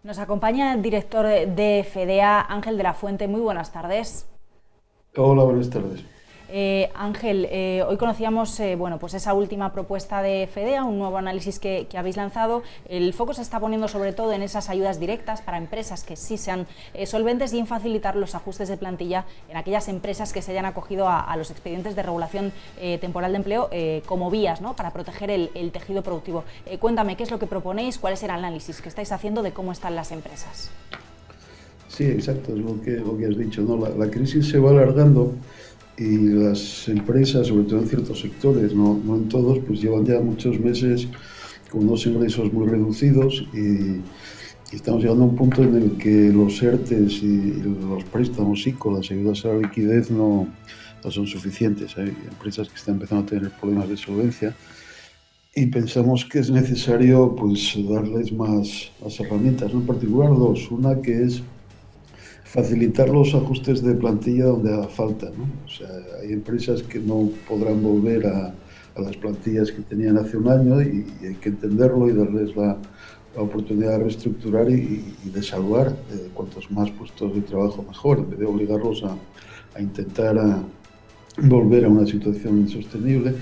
Nos acompaña el director de FEDEA, Ángel de la Fuente. Muy buenas tardes. Hola, buenas tardes. Ángel, hoy conocíamos bueno, pues esa última propuesta de FEDEA, un nuevo análisis que habéis lanzado. El foco se está poniendo sobre todo en esas ayudas directas para empresas que sí sean solventes y en facilitar los ajustes de plantilla en aquellas empresas que se hayan acogido a los expedientes de regulación temporal de empleo como vías, ¿no?, para proteger el tejido productivo. Cuéntame, ¿qué es lo que proponéis? ¿Cuál es el análisis que estáis haciendo de cómo están las empresas? Sí, exacto, es lo que has dicho, ¿no? La crisis se va alargando y las empresas, sobre todo en ciertos sectores, no en todos, pues llevan ya muchos meses con unos ingresos muy reducidos y estamos llegando a un punto en el que los ERTEs y los préstamos ICO, las ayudas a la liquidez, no son suficientes. Hay empresas que están empezando a tener problemas de solvencia y pensamos que es necesario, pues, darles más herramientas, ¿no? En particular dos. Una que es facilitar los ajustes de plantilla donde haga falta, ¿no? O sea, hay empresas que no podrán volver a las plantillas que tenían hace un año y hay que entenderlo y darles la oportunidad de reestructurar y de salvar cuantos más puestos de trabajo mejor, en vez de obligarlos a intentar volver a una situación insostenible.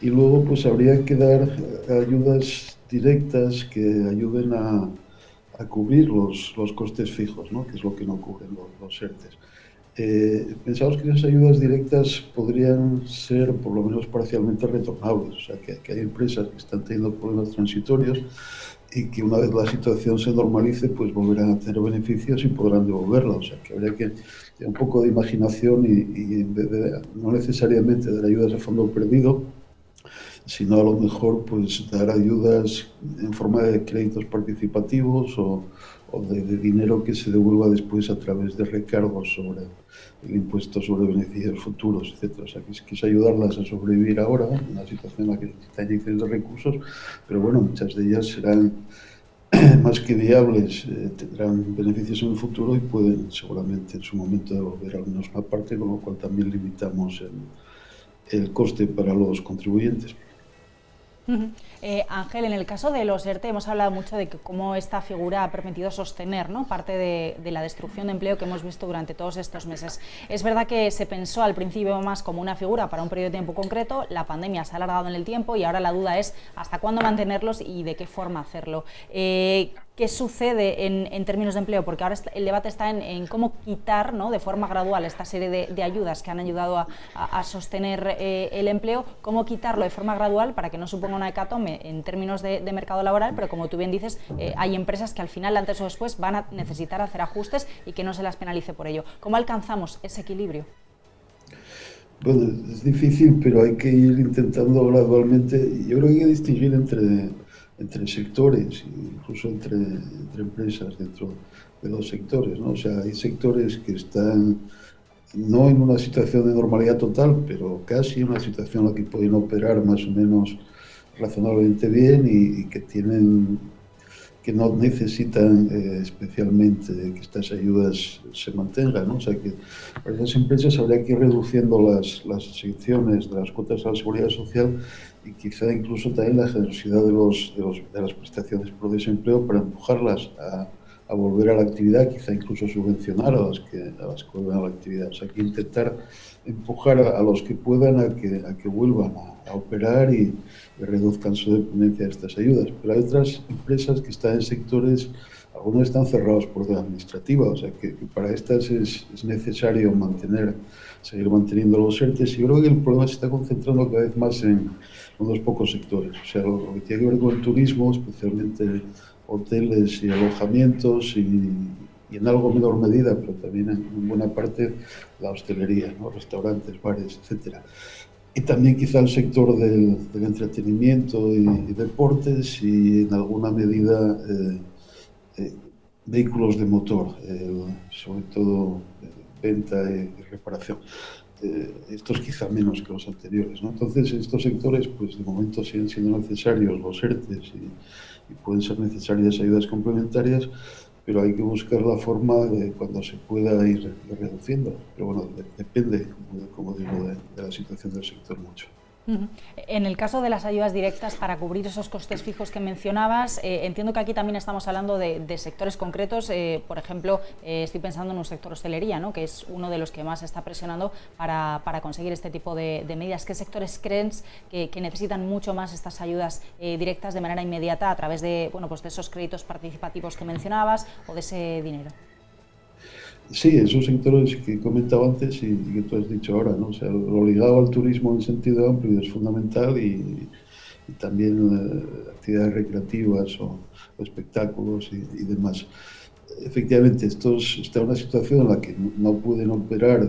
Y luego, pues, habría que dar ayudas directas que ayuden a cubrir los costes fijos, ¿no?, que es lo que no cubren los ERTEs. Pensamos que esas ayudas directas podrían ser por lo menos parcialmente retornables, o sea, que hay empresas que están teniendo problemas transitorios y que una vez la situación se normalice, pues volverán a tener beneficios y podrán devolverla. O sea, que habría que tener un poco de imaginación y en vez de no necesariamente dar ayudas a fondo perdido, sino a lo mejor, pues, dar ayudas en forma de créditos participativos o de dinero que se devuelva después a través de recargos sobre el impuesto sobre beneficios futuros, etcétera. O sea, que es ayudarlas a sobrevivir ahora, en una situación en la que necesitan inyecciones de recursos, pero bueno, muchas de ellas serán más que viables, tendrán beneficios en el futuro y pueden seguramente en su momento devolver al menos una parte, con lo cual también limitamos el coste para los contribuyentes. Ángel, en el caso de los ERTE hemos hablado mucho de que cómo esta figura ha permitido sostener, ¿no?, parte de la destrucción de empleo que hemos visto durante todos estos meses. Es verdad que se pensó al principio más como una figura para un periodo de tiempo concreto, la pandemia se ha alargado en el tiempo y ahora la duda es hasta cuándo mantenerlos y de qué forma hacerlo. ¿Qué sucede en términos de empleo? Porque ahora el debate está en cómo quitar, ¿no?, de forma gradual esta serie de ayudas que han ayudado a sostener el empleo, cómo quitarlo de forma gradual para que no suponga una hecatombe en términos de mercado laboral, pero como tú bien dices, hay empresas que al final, antes o después, van a necesitar hacer ajustes y que no se las penalice por ello. ¿Cómo alcanzamos ese equilibrio? Bueno, es difícil, pero hay que ir intentando gradualmente. Yo creo que hay que distinguir entre sectores, incluso entre empresas dentro de los sectores, ¿no? O sea, hay sectores que están no en una situación de normalidad total, pero casi una situación en la que pueden operar más o menos razonablemente bien y que no necesitan especialmente que estas ayudas se mantengan, ¿no? O sea que para esas empresas habría que ir reduciendo las exenciones de las cuotas a la seguridad social y quizá incluso también la generosidad de las prestaciones por desempleo para empujarlas a volver a la actividad, quizá incluso subvencionar a las que vuelvan a la actividad. O sea, que intentar empujar a los que puedan a que vuelvan a operar y reduzcan su dependencia de estas ayudas. Pero hay otras empresas que están en sectores, algunos están cerrados por vía administrativa, o sea que para estas es necesario seguir manteniendo los ERTES. Y yo creo que el problema se está concentrando cada vez más en unos pocos sectores. O sea, lo que tiene que ver con el turismo, especialmente hoteles y alojamientos y en algo menor medida, pero también en buena parte la hostelería, ¿no?, restaurantes, bares, etcétera. Y también quizá el sector del entretenimiento y deportes y en alguna medida eh, vehículos de motor, sobre todo venta y reparación. Estos quizá menos que los anteriores, ¿no? Entonces, estos sectores, pues de momento siguen siendo necesarios los ERTEs y pueden ser necesarias ayudas complementarias, pero hay que buscar la forma de cuando se pueda ir reduciendo. Pero bueno, depende, como digo, de la situación del sector mucho. Ujú. En el caso de las ayudas directas para cubrir esos costes fijos que mencionabas, entiendo que aquí también estamos hablando de sectores concretos. Por ejemplo, estoy pensando en un sector hostelería, ¿no?, que es uno de los que más está presionando para conseguir este tipo de medidas. ¿Qué sectores crees que necesitan mucho más estas ayudas directas de manera inmediata a través de, bueno, pues de esos créditos participativos que mencionabas o de ese dinero? Sí, esos sectores que he comentado antes y que tú has dicho ahora, ¿no? O sea, lo ligado al turismo en sentido amplio es fundamental y también actividades recreativas o espectáculos y demás. Efectivamente, está en una situación en la que no pueden operar,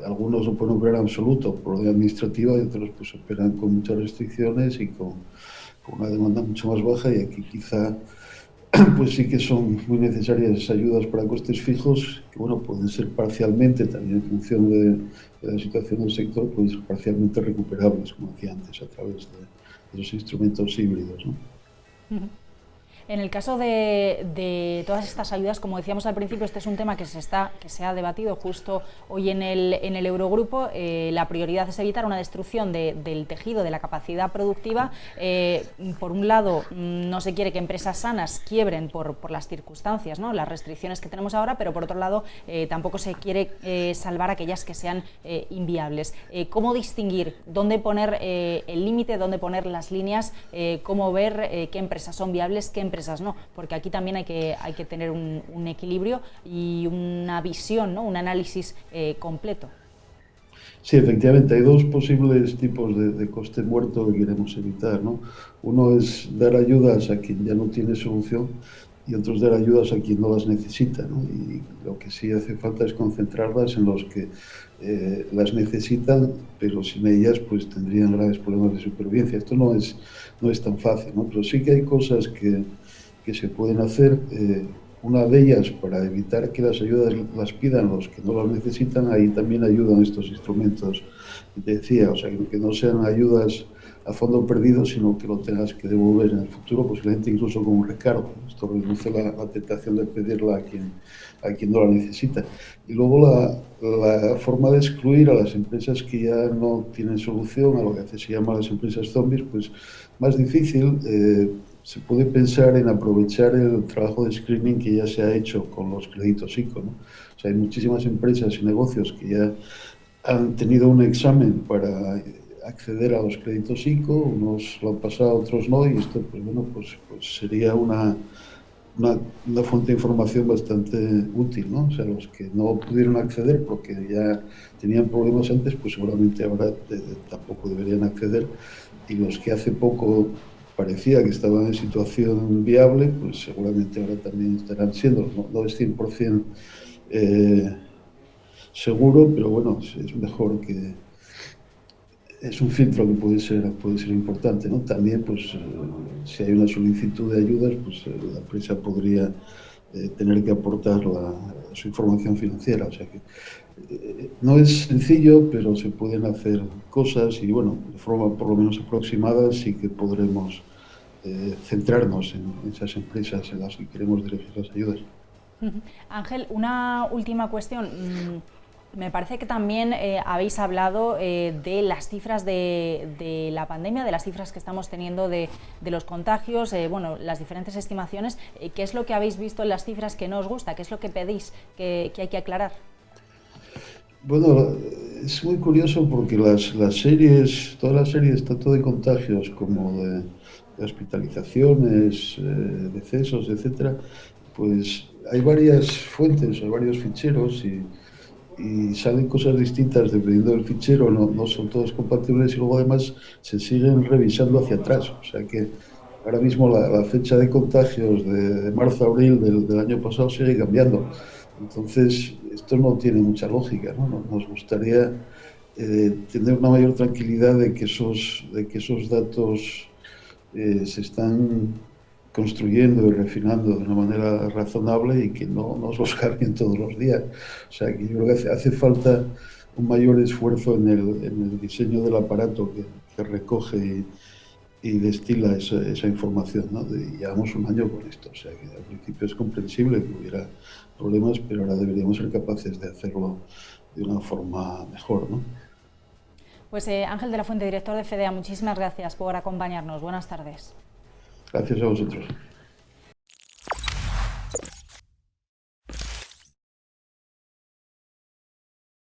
algunos no pueden operar en absoluto por orden administrativa y otros pues operan con muchas restricciones y con una demanda mucho más baja, y aquí quizá pues sí que son muy necesarias ayudas para costes fijos, que bueno, pueden ser parcialmente, también en función de la situación del sector, pueden ser parcialmente recuperables, como decía antes, a través de los instrumentos híbridos, ¿no? Ujú. En el caso de todas estas ayudas, como decíamos al principio, este es un tema que se ha debatido justo hoy en el Eurogrupo. La prioridad es evitar una destrucción del tejido, de la capacidad productiva. Por un lado, no se quiere que empresas sanas quiebren por las circunstancias, ¿no?, las restricciones que tenemos ahora, pero por otro lado, tampoco se quiere salvar aquellas que sean inviables. ¿Cómo distinguir dónde poner el límite, dónde poner las líneas, cómo ver qué empresas son viables, qué empresas no? Porque aquí también hay que tener un equilibrio y una visión, ¿no?, un análisis completo. Sí, efectivamente, hay dos posibles tipos de coste muerto que queremos evitar, ¿no? Uno es dar ayudas a quien ya no tiene solución y otro es dar ayudas a quien no las necesita, ¿no? Y lo que sí hace falta es concentrarlas en los que las necesitan, pero sin ellas pues tendrían graves problemas de supervivencia. Esto no es tan fácil, ¿no? Pero sí que hay cosas que se pueden hacer. Una de ellas, para evitar que las ayudas las pidan los que no las necesitan, ahí también ayudan estos instrumentos que te decía, o sea, que no sean ayudas a fondo perdido, sino que lo tengas que devolver en el futuro, posiblemente incluso con un recargo. Esto reduce la tentación de pedirla a quien no la necesita. Y luego la forma de excluir a las empresas que ya no tienen solución, a lo que se llama las empresas zombies, pues más difícil. Se puede pensar en aprovechar el trabajo de screening que ya se ha hecho con los créditos ICO, ¿no? O sea, hay muchísimas empresas y negocios que ya han tenido un examen para acceder a los créditos ICO, unos lo han pasado, otros no, y esto, pues bueno, pues sería una fuente de información bastante útil, ¿no? O sea, los que no pudieron acceder porque ya tenían problemas antes, pues seguramente ahora tampoco deberían acceder, y los que hace poco parecía que estaban en situación viable, pues seguramente ahora también estarán siendo. No es 100% seguro, pero bueno, es mejor que... Es un filtro que puede ser importante, ¿no? También, pues, si hay una solicitud de ayudas, pues la empresa podría tener que aportar su información financiera. O sea que no es sencillo, pero se pueden hacer cosas y, bueno, de forma por lo menos aproximada sí que podremos centrarnos en esas empresas en las que queremos dirigir las ayudas. Ángel, una última cuestión. Me parece que también habéis hablado de las cifras de la pandemia, de las cifras que estamos teniendo de los contagios, bueno, las diferentes estimaciones. ¿Qué es lo que habéis visto en las cifras que no os gusta? ¿Qué es lo que pedís que hay que aclarar? Bueno, es muy curioso porque las series, todas las series, tanto de contagios como de hospitalizaciones, decesos, etcétera, pues hay varias fuentes, hay varios ficheros y salen cosas distintas dependiendo del fichero, no son todos compatibles y luego además se siguen revisando hacia atrás. O sea que ahora mismo la fecha de contagios de marzo a abril del año pasado sigue cambiando. Entonces, esto no tiene mucha lógica, ¿no? Nos gustaría tener una mayor tranquilidad de que esos datos se están construyendo y refinando de una manera razonable y que no nos los cambien todos los días. O sea, que yo creo que hace falta un mayor esfuerzo en el diseño del aparato que recoge y destila esa información, ¿no? Llevamos un año con esto, o sea que al principio es comprensible que hubiera problemas, pero ahora deberíamos ser capaces de hacerlo de una forma mejor, ¿no? Pues Ángel de la Fuente, director de FEDEA, muchísimas gracias por acompañarnos. Buenas tardes. Gracias a vosotros.